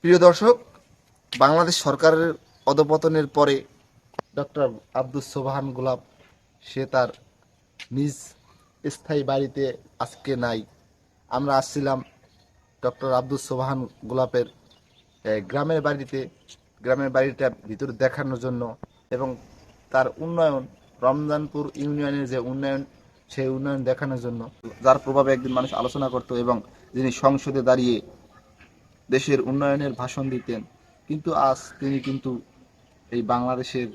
প্রিয় দর্শক, বাংলাদেশ সরকারের অধপতনের পরে ডক্টর আব্দুস সোবহান গোলাপ সে তার নিজ স্থায়ী বাড়িতে আজকে নাই। আমরা আসছিলাম ডক্টর আব্দুস সোবহান গোলাপের গ্রামের বাড়িটা ভিতরে দেখানোর জন্য এবং তার উন্নয়ন, রমজানপুর ইউনিয়নের যে উন্নয়ন, সেই উন্নয়ন দেখানোর জন্য, যার প্রভাবে একদিন মানুষ আলোচনা করত এবং যিনি সংসদে দাঁড়িয়ে দেশের উন্নয়নের ভাষণ দিতেন। কিন্তু আজ তিনি কিন্তু এই বাংলাদেশের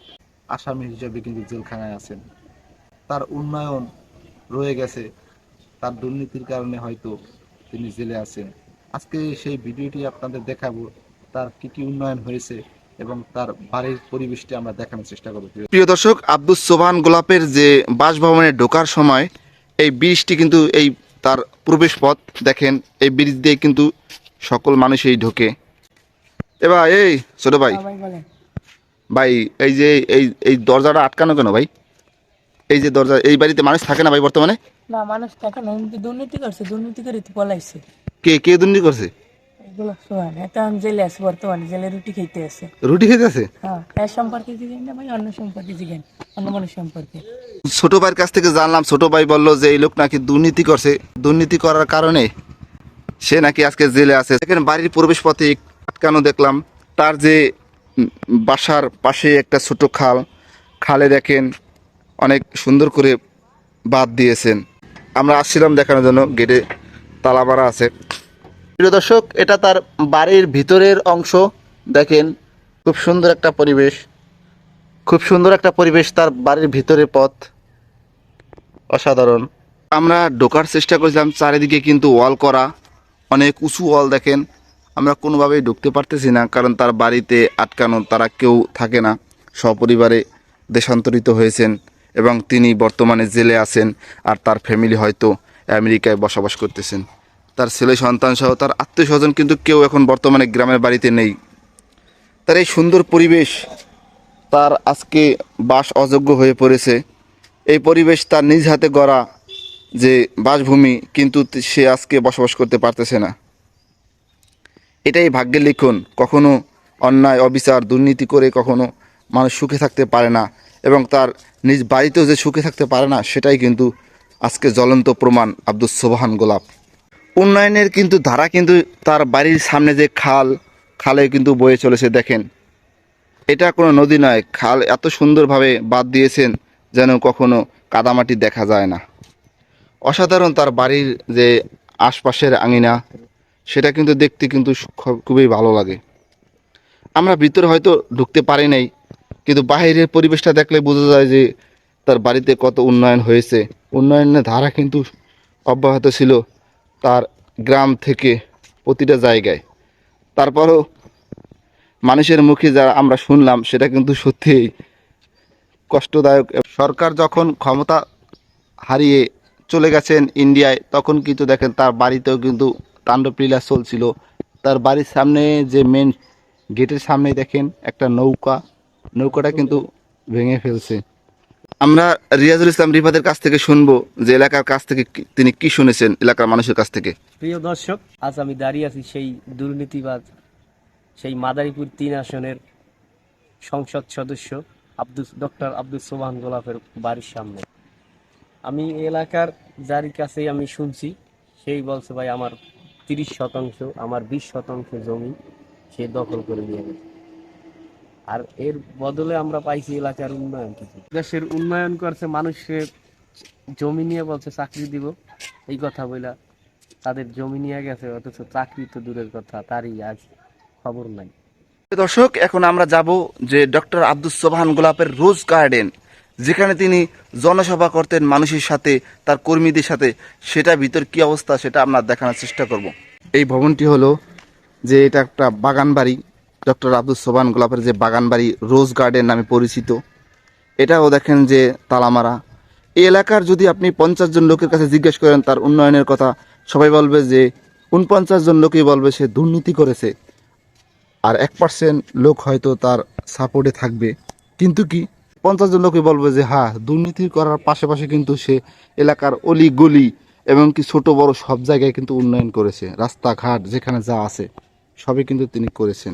আসামি হিসেবে কিন্তু জেলখানায় আছেন। তার উন্নয়ন রয়ে গেছে, তার দুর্নীতির কারণে হয়তো তিনি জেলে আছেন। আজকে সেই ভিডিওটি আপনাদের দেখাবো, তার কি কি উন্নয়ন হয়েছে এবং তার বাড়ির পরিবেশটি আমরা দেখানোর চেষ্টা করব। প্রিয় দর্শক, আব্দুস সোবহান গোলাপের যে বাসভবনে ঢোকার সময় এই ব্রিজটি কিন্তু এই তার প্রবেশ পথ দেখেন, এই ব্রিজ দিয়ে কিন্তু সকল মানুষই ঢোকে। এবার এই ছোট ভাই, ভাই এই যে এই এই দরজাটা আটকানো কেন ভাই? এই যে দরজা, এই বাড়িতে মানুষ থাকে না ভাই বর্তমানে? না, মানুষ থাকে না, কিন্তু দুর্নীতি করছে, দুর্নীতি করে তো পলাইছে। কে কে দুর্নীতি করছে? এগুলো শোনেন, এখন জেলে আছে, বর্তমানে জেলে রুটি খেতে আছে। রুটি খেতে আছে? হ্যাঁ, এর সম্পর্কে জিজ্ঞেন না ভাই, অন্য সম্পর্কে জিজ্ঞেন, অন্য মানুষ সম্পর্কে। ছোট ভাইয়ের কাছ থেকে জানলাম, ছোট ভাই বললো যে এই লোক নাকি দুর্নীতি করছে, দুর্নীতি করার কারণে সে নাকি আজকে জেলে আছে। এখানে বাড়ির প্রবেশ পথে আটকানো দেখলাম। তার যে বাসার পাশে একটা ছোট খালে দেখেন অনেক সুন্দর করে বাঁধ দিয়েছেন। আমরা আসছিলাম দেখানোর জন্য, গেটে তালা মারা আছে। প্রিয় দর্শক, এটা তার বাড়ির ভিতরের অংশ দেখেন, খুব সুন্দর একটা পরিবেশ, খুব সুন্দর একটা পরিবেশ। তার বাড়ির ভিতরের পথ অসাধারণ। আমরা ঢোকার চেষ্টা করেছিলাম, চারিদিকে কিন্তু ওয়াল করা, অনেক উঁচু ওয়াল দেখেন। আমরা কোনোভাবেই ঢুকতে পারতেছি না, কারণ তার বাড়িতে আটকানো, তারা কেউ থাকে না, সপরিবারে দেশান্তরিত হয়েছেন এবং তিনি বর্তমানে জেলে আছেন। আর তার ফ্যামিলি হয়তো আমেরিকায় বসবাস করতেছেন। তার ছেলে সন্তান সহ তার আত্মীয় স্বজন কিন্তু কেউ এখন বর্তমানে গ্রামের বাড়িতে নেই। তার এই সুন্দর পরিবেশ তার আজকে বাস অযোগ্য হয়ে পড়েছে। এই পরিবেশ তার নিজ হাতে গড়া যে বাসভূমি, কিন্তু সে আজকে বসবাস করতে পারতেছে না। এটাই ভাগ্যের লিখন। কখনো অন্যায়, অবিচার, দুর্নীতি করে কখনো মানুষ সুখে থাকতে পারে না, এবং তার নিজ বাড়িতেও যে সুখে থাকতে পারে না, সেটাই কিন্তু আজকে জ্বলন্ত প্রমাণ আব্দুস সোবহান গোলাপ। উন্নয়নের কিন্তু ধারা কিন্তু তার বাড়ির সামনে যে খালে কিন্তু বয়ে চলেছে দেখেন। এটা কোনো নদী নয়, খাল এত সুন্দরভাবে বাঁধ দিয়েছেন যেন কখনো কাদামাটি দেখা যায় না। অসাধারণ। তার বাড়ির যে আশপাশের আঙিনা, সেটা কিন্তু দেখতে কিন্তু খুবই ভালো লাগে। আমরা ভিতরে হয়তো ঢুকতে পারি নাই, কিন্তু বাইরের পরিবেশটা দেখলে বোঝা যায় যে তার বাড়িতে কত উন্নয়ন হয়েছে। উন্নয়নের ধারা কিন্তু অব্যাহত ছিল তার গ্রাম থেকে প্রতিটা জায়গায়। তারপরও মানুষের মুখে যা আমরা শুনলাম, সেটা কিন্তু সত্যিই কষ্টদায়ক। সরকার যখন ক্ষমতা হারিয়ে চলে গেছেন ইন্ডিয়ায়, তখন কিন্তু দেখেন তার বাড়িতেও কিন্তু তাণ্ডবলীলা চলছিল। তার বাড়ির সামনে যে মেন গেটের সামনে দেখেন একটা নৌকাটা কিন্তু ভেঙে ফেলছে। আমরা রিয়াজুল ইসলাম রিফাতের কাছ থেকে শুনবো যে এলাকার কাছ থেকে তিনি কি শুনেছেন এলাকার মানুষের কাছ থেকে। প্রিয় দর্শক, আজ আমি দাঁড়িয়ে আছি সেই দুর্নীতিবাজ, সেই মাদারীপুর 3 আসনের সংসদ সদস্য ডক্টর আব্দুস সোবহান গোলাপের বাড়ির সামনে। আমি এলাকার যার কাছেই আমি শুনছি, সেই বলছে ভাই আমার 30%, আমার 20% জমি সে দখল করে নিয়ে গেছে। আর এর বদলে আমরা পাইছি এলাকার উন্নয়ন, কিছু দেশের উন্নয়ন করছে, মানুষের জমি নিয়ে বলছে চাকরি দিব, এই কথা বইলা তাদের জমি নিয়ে গেছে, অথচ চাকরি তো দূরের কথা, তারই আজ খবর নাই। দর্শক, এখন আমরা যাব যে ডক্টর আব্দুস সোবহান গোলাপের রোজ গার্ডেন, যেখানে তিনি জনসভা করতেন মানুষের সাথে, তার কর্মীদের সাথে, সেটা ভিতর কি অবস্থা সেটা আমরা দেখানোর চেষ্টা করব। এই ভবনটি হলো যে এটা একটা বাগান বাড়ি, ডক্টর আব্দুস সোবহান গোলাপের যে বাগান বাড়ি রোজ গার্ডেন নামে পরিচিত। এটাও দেখেন যে তালামারা। এই এলাকার যদি আপনি 50 জন লোকের কাছে জিজ্ঞেস করেন তার উন্নয়নের কথা, সবাই বলবে যে 49 জন লোকই বলবে সে দুর্নীতি করেছে, আর 1% লোক হয়তো তার সাপোর্টে থাকবে। কিন্তু কি 50 জন লোকই বলবে যে হ্যাঁ, দুর্নীতি করার পাশাপাশি কিন্তু সে এলাকার অলি গলি এবং কি ছোট বড় সব জায়গায় কিন্তু উন্নয়ন করেছে, রাস্তাঘাট যেখানে যা আছে সবই কিন্তু তিনি করেছেন।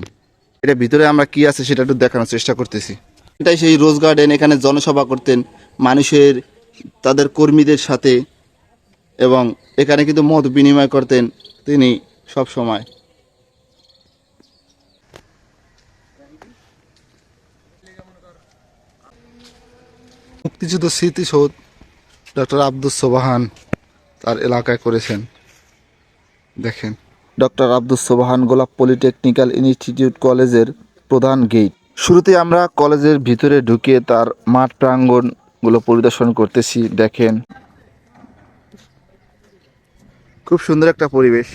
এটা ভিতরে আমরা কি আছে সেটা একটু দেখানোর চেষ্টা করতেছি। এটাই সেই রোজ গার্ডেন, এখানে জনসভা করতেন মানুষের, তাদের কর্মীদের সাথে, এবং এখানে কিন্তু মত বিনিময় করতেন তিনি সব সময়। মুক্তিযুদ্ধ স্মৃতিসৌধ ডক্টর আব্দুস সোবাহান তার এলাকায় করেছেন। দেখেন, ডক্টর আব্দুস সোবাহান গোলাপ পলিটেকনিক্যাল ইনস্টিটিউট কলেজের প্রধান গেট। শুরুতে আমরা কলেজের ভিতরে ঢুকে তার মাঠ প্রাঙ্গণগুলো পরিদর্শন করতেছি। দেখেন, খুব সুন্দর একটা পরিবেশ।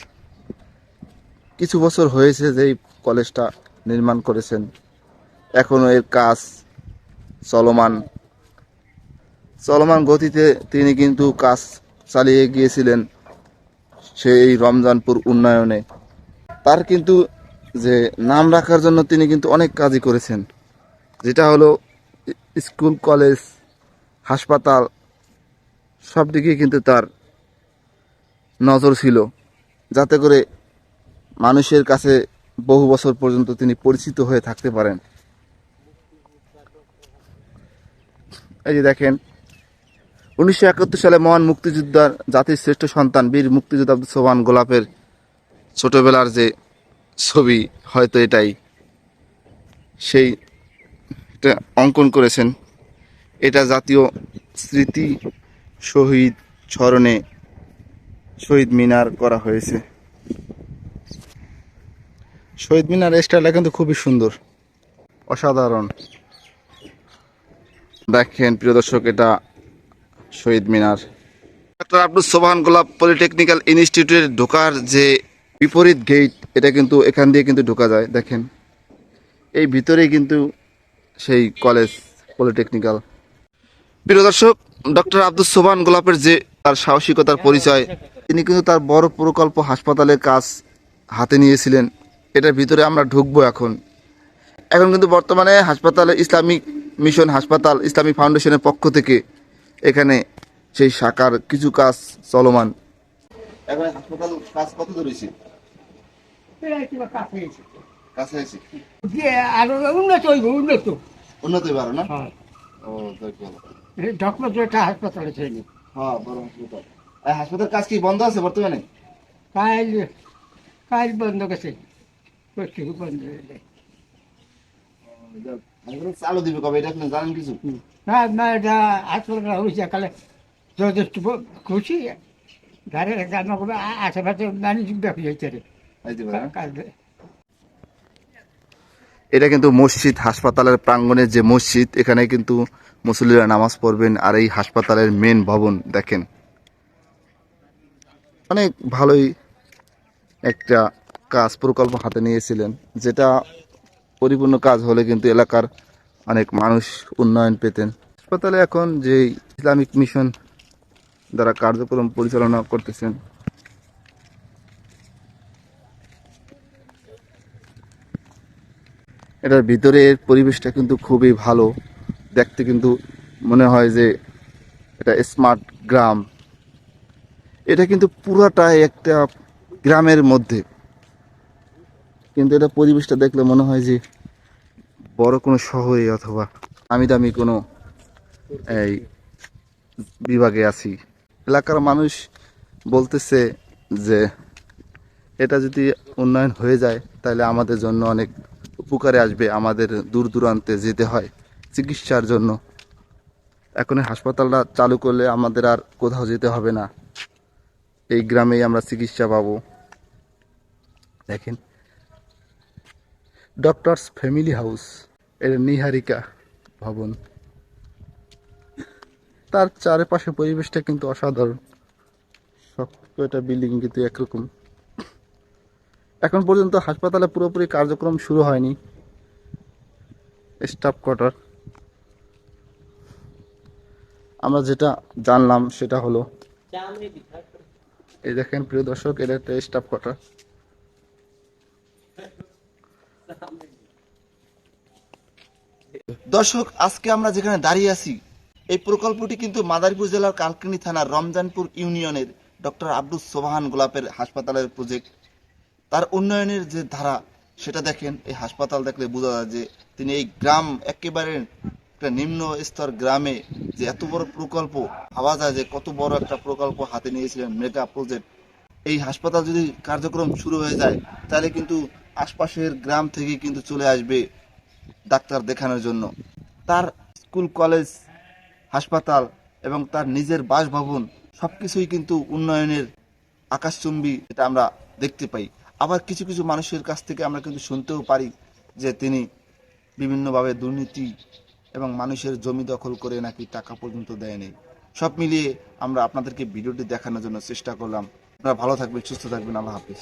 কিছু বছর হয়েছে যে এই কলেজটা নির্মাণ করেছেন, এখনো এর কাজ চলমান চলমান গতিতে তিনি কিন্তু কাজ চালিয়ে গিয়েছিলেন সেই রমজানপুর উন্নয়নে। তার কিন্তু যে নাম রাখার জন্য তিনি কিন্তু অনেক কাজই করেছেন, যেটা হলো স্কুল, কলেজ, হাসপাতাল সব দিকে কিন্তু তার নজর ছিল, যাতে করে মানুষের কাছে বহু বছর পর্যন্ত তিনি পরিচিত হয়ে থাকতে পারেন। এই যে দেখেন, 1971 সালে মহান মুক্তিযোদ্ধার জাতির শ্রেষ্ঠ সন্তান বীর মুক্তিযোদ্ধা আব্দুস সোবহান গোলাপের ছোটবেলার যে ছবি, হয়তো এটাই সেই অঙ্কন করেছেন। এটা জাতীয় স্মৃতি শহীদ স্মরণে শহীদ মিনার করা হয়েছে। শহীদ মিনার স্টাইলটা কিন্তু খুবই সুন্দর, অসাধারণ। দেখেন প্রিয় দর্শক, এটা শহীদ মিনার। ডক্টর আব্দুস সোবহান গোলাপ পলিটেকনিক্যাল ইনস্টিটিউটের ঢোকার যে বিপরীত গেট, এটা কিন্তু এখান দিয়ে কিন্তু ঢোকা যায়। দেখেন, এই ভিতরেই কিন্তু সেই কলেজ পলিটেকনিক্যাল। প্রিয় দর্শক, ডক্টর আব্দুস সোবহান গোলাপের যে তার সাহসিকতার পরিচয়, তিনি কিন্তু তার বড় প্রকল্প হাসপাতালের কাজ হাতে নিয়েছিলেন। এটার ভিতরে আমরা ঢুকবো এখন। এখন কিন্তু বর্তমানে হাসপাতালে ইসলামিক মিশন হাসপাতাল ইসলামিক ফাউন্ডেশনের পক্ষ থেকে এখানে সেই শাখার কিছু কাজ চলমান। এখন হাসপাতাল কাজ কত ধরেছে? কাছে আছে, আরো উন্নত হইব, উন্নত উন্নত পারো না? হয়। ও দেখ ভালো। ডক্টর যেটা হাসপাতালে ছিল হ্যাঁ, বড় হাসপাতাল। এই হাসপাতাল কাজ কি বন্ধ আছে বর্তমানে? কাল কাল বন্ধ গেছে, পরীক্ষা বন্ধ হয়ে যায়। হাসপাতাল চালু দিবে কবে, এটা আপনি জানেন কিছু? না না, এটা হাসপাতাল হয়েছে কালে যথেষ্ট খুশি। ঘরে জানা করবে আশেপাশে মানুষ ব্যাপী হয়েছে রে এই দিবে না? কাজ। এটা কিন্তু মসজিদ, হাসপাতালের প্রাঙ্গণের যে মসজিদ, এখানে কিন্তু মুসল্লিরা নামাজ পড়বেন। আর এই হাসপাতালের মেন ভবন দেখেন, অনেক ভালোই একটা কাজ প্রকল্প হাতে নিয়েছিলেন, যেটা পরিপূর্ণ কাজ হলে কিন্তু এলাকার অনেক মানুষ উন্নয়ন পেতেন। হাসপাতালে এখন যে ইসলামিক মিশন দ্বারা কার্যক্রম পরিচালনা করতেছেন, এটার ভিতরের পরিবেশটা কিন্তু খুবই ভালো। দেখতে কিন্তু মনে হয় যে এটা স্মার্ট গ্রাম। এটা কিন্তু পুরাটাই একটা গ্রামের মধ্যে, কিন্তু এটা পরিবেশটা দেখলে মনে হয় যে বড় কোনো শহরে অথবা দামি দামি কোনো এই বিভাগে আছি। এলাকার মানুষ বলতেছে যে এটা যদি উন্নয়ন হয়ে যায় তাহলে আমাদের জন্য অনেক উপকারে আসবে। আমাদের দূর দূরান্তে যেতে হয় চিকিৎসার জন্য, এখন এই হাসপাতালটা চালু করলে আমাদের আর কোথাও যেতে হবে না, এই গ্রামেই আমরা চিকিৎসা পাবো। দেখেন, ডক্টরস ফ্যামিলি হাউস, এর নিহারিকা ভবন। তার চারপাশে পরিবেশটা কিন্তু অসাধারণ। সবকটা বিল্ডিং কিন্তু একরকম। এখন পর্যন্ত হাসপাতালে পুরোপুরি কার্যক্রম শুরু হয়নি। স্টাফ কোয়ার্টার, আমরা যেটা জানলাম সেটা হলো, এই দেখেন প্রিয় দর্শক, এটা একটা স্টাফ কোয়ার্টার। দর্শক, আজকে আমরা যেখানে দাঁড়িয়ে আছি, এই প্রকল্পটি কিন্তু মাদারীপুর জেলার কালকিনি থানার রমজানপুর ইউনিয়নের ডক্টর আব্দুস সোবহান গোলাপের হাসপাতালের প্রজেক্ট। তার উন্নয়নের যে ধারা সেটা দেখেন, এই হাসপাতাল দেখলে বোঝা যায় যে তিনি এই গ্রাম একেবারে একটা নিম্ন স্তর গ্রামে যে এত বড় প্রকল্প, ভাবা যায় যে কত বড় একটা প্রকল্প হাতে নিয়েছিলেন, মেগা প্রজেক্ট। এই হাসপাতাল যদি কার্যক্রম শুরু হয়ে যায় তাহলে কিন্তু আশপাশের গ্রাম থেকে কিন্তু চলে আসবে ডাক্তার দেখানোর জন্য। তার স্কুল, কলেজ, হাসপাতাল এবং তার নিজের বাসভবন সবকিছুই কিন্তু উন্নয়নের আকাশচুম্বী, এটা আমরা দেখতে পাই। আবার কিছু কিছু মানুষের কাছ থেকে আমরা কিন্তু শুনতেও পারি যে তিনি বিভিন্নভাবে দুর্নীতি এবং মানুষের জমি দখল করে নাকি টাকা পর্যন্ত দেয়নি। সব মিলিয়ে আমরা আপনাদেরকে ভিডিওটি দেখানোর জন্য চেষ্টা করলাম। আপনারা ভালো থাকবেন, সুস্থ থাকবেন। আল্লাহ হাফিজ।